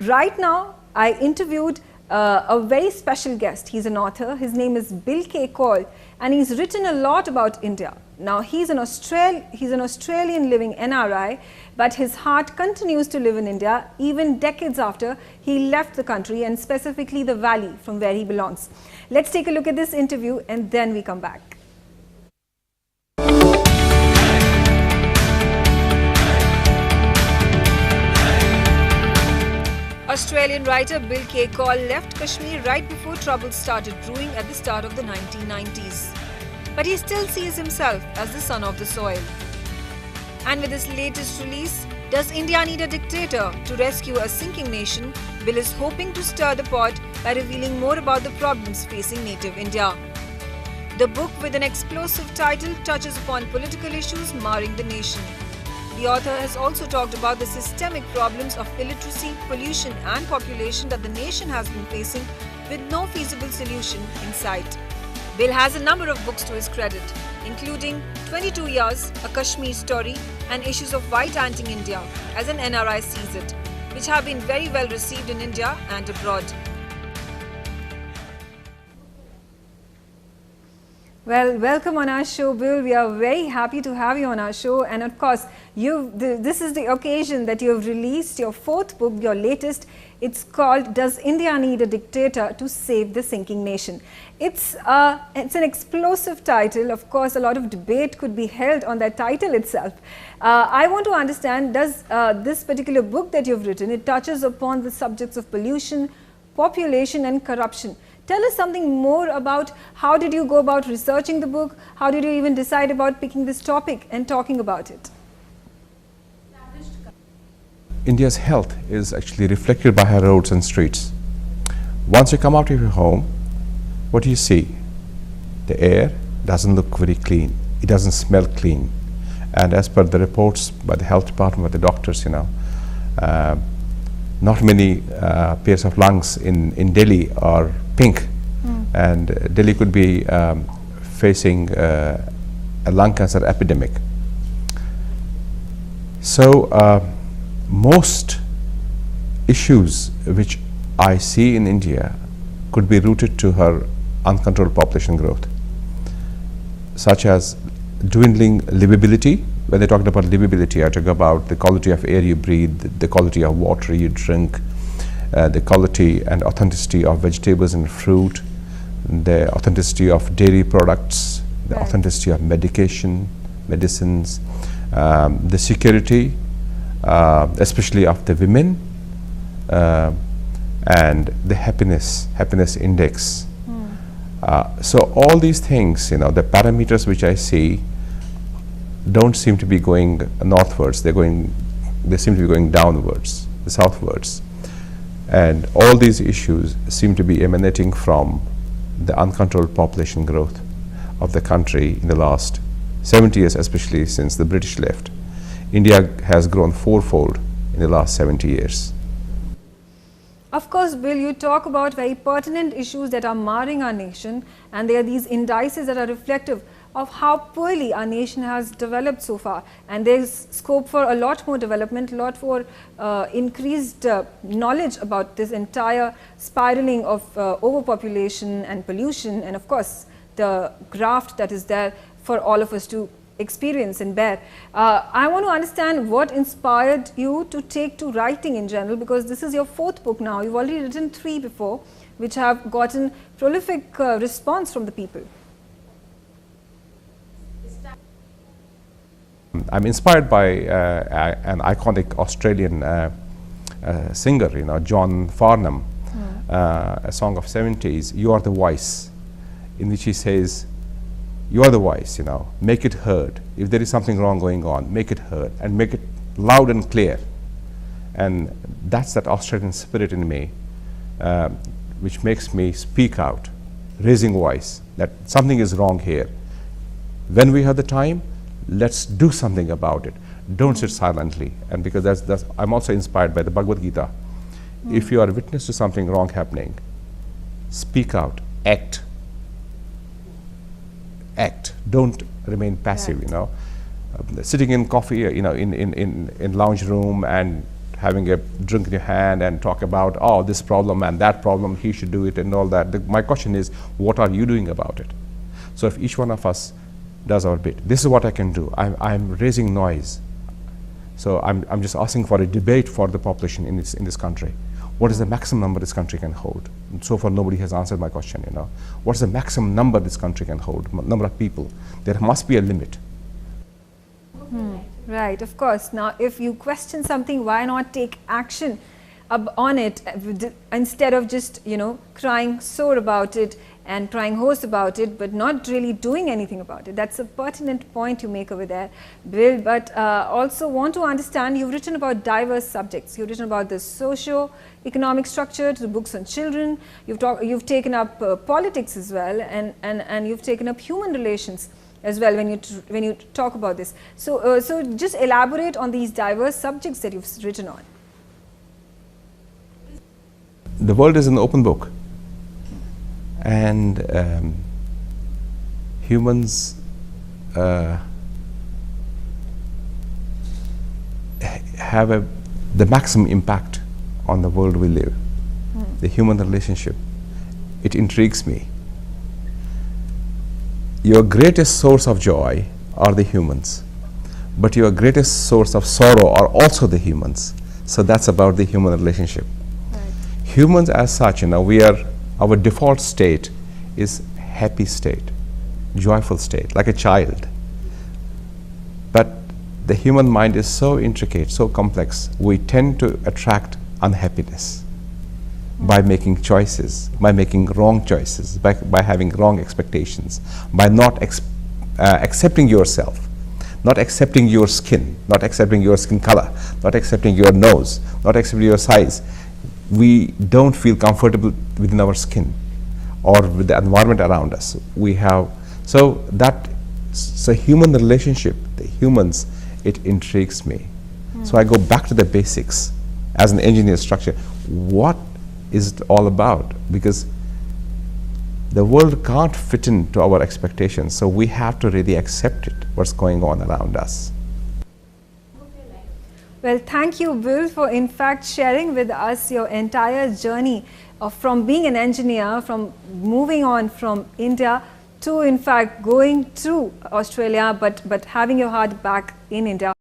Right now, I interviewed a very special guest. He's an author. His name is Bill K. Koul, and he's written a lot about India. Now, he's an Australian living NRI, but his heart continues to live in India even decades after he left the country, and specifically the valley from where he belongs. Let's take a look at this interview and then we come back. Australian writer Bill K. Koul left Kashmir right before troubles started brewing at the start of the 1990s. But he still sees himself as the son of the soil. And with his latest release, Does India Need a Dictator to Rescue a Sinking Nation?, Bill is hoping to stir the pot by revealing more about the problems facing native India. The book, with an explosive title, touches upon political issues marring the nation. The author has also talked about the systemic problems of illiteracy, pollution and population that the nation has been facing, with no feasible solution in sight. Bill has a number of books to his credit, including 22 Years, A Kashmir Story, and Issues of White Anting India, as an NRI sees it, which have been very well received in India and abroad. Well, welcome on our show, Bill. We are very happy to have you on our show. And of course, this is the occasion that you have released your fourth book, your latest. It's called Does India Need a Dictator to Save the Sinking Nation? It's an explosive title. Of course, a lot of debate could be held on that title itself. I want to understand, does this particular book that you've written, it touches upon the subjects of pollution, population and corruption. Tell us something more about how did you go about researching the book? How did you even decide about picking this topic and talking about it? India's health is actually reflected by her roads and streets. Once you come out of your home, what do you see? The air doesn't look very clean. It doesn't smell clean. And as per the reports by the health department, by the doctors, not many pairs of lungs in Delhi are pink, and Delhi could be facing a lung cancer epidemic. So most issues which I see in India could be rooted to her uncontrolled population growth, such as dwindling livability. When they talked about livability, I talk about the quality of air you breathe, the quality of water you drink, the quality and authenticity of vegetables and fruit, the authenticity of dairy products, the authenticity of medicines, the security, especially of the women, and the happiness index. So all these things, the parameters which I see don't seem to be going northwards. They seem to be going downwards, southwards. And all these issues seem to be emanating from the uncontrolled population growth of the country in the last 70 years, especially since the British left. India has grown fourfold in the last 70 years. Of course, Bill, you talk about very pertinent issues that are marring our nation, and there are these indices that are reflective of how poorly our nation has developed so far, and there's scope for a lot more development, a lot for increased knowledge about this entire spiraling of overpopulation and pollution, and of course the graft that is there for all of us to experience and bear. I want to understand what inspired you to take to writing in general, because this is your fourth book now. You've already written 3 before, which have gotten prolific response from the people. I'm inspired by an iconic Australian singer, John Farnham, a song of 70s, You Are the Voice, in which he says, you are the voice, make it heard. If there is something wrong going on, make it heard and make it loud and clear. And that's that Australian spirit in me, which makes me speak out, raising voice, that something is wrong here. When we have the time, let's do something about it. Don't sit silently. And because I'm also inspired by the Bhagavad Gita. If you are a witness to something wrong happening, speak out, act. Don't remain passive. Sitting in coffee, in lounge room and having a drink in your hand and talk about, oh, this problem and that problem, he should do it and all that. My question is, what are you doing about it? So if each one of us does our bit, this is what I can do. I'm raising noise. So I'm just asking for a debate for the population in this country. What is the maximum number this country can hold? And so far, nobody has answered my question. What is the maximum number this country can hold? Number of people. There must be a limit. Right, of course. Now, if you question something, why not take action on it instead of just, crying sore about it and crying hoarse about it, but not really doing anything about it. That's a pertinent point you make over there, Bill. But also want to understand, you've written about diverse subjects. You've written about the socio-economic structure, to the books on children. You've taken up politics as well, and you've taken up human relations as well when you talk about this. So, so just elaborate on these diverse subjects that you've written on. The world is an open book, and humans have the maximum impact on the world we live. The human relationship, it intrigues me. Your greatest source of joy are the humans, but your greatest source of sorrow are also the humans. So that's about the human relationship. Right. Humans as such, our default state is happy state, joyful state, like a child. But the human mind is so intricate, so complex, we tend to attract unhappiness by making choices, by making wrong choices, by having wrong expectations, by not accepting yourself, not accepting your skin, not accepting your skin color, not accepting your nose, not accepting your size. We don't feel comfortable within our skin or with the environment around us. So human relationship, the humans, it intrigues me. So I go back to the basics as an engineer structure. What is it all about? Because the world can't fit into our expectations, so we have to really accept it, what's going on around us. Well, thank you, Bill, for in fact sharing with us your entire journey from being an engineer, from moving on from India to in fact going to Australia, but having your heart back in India.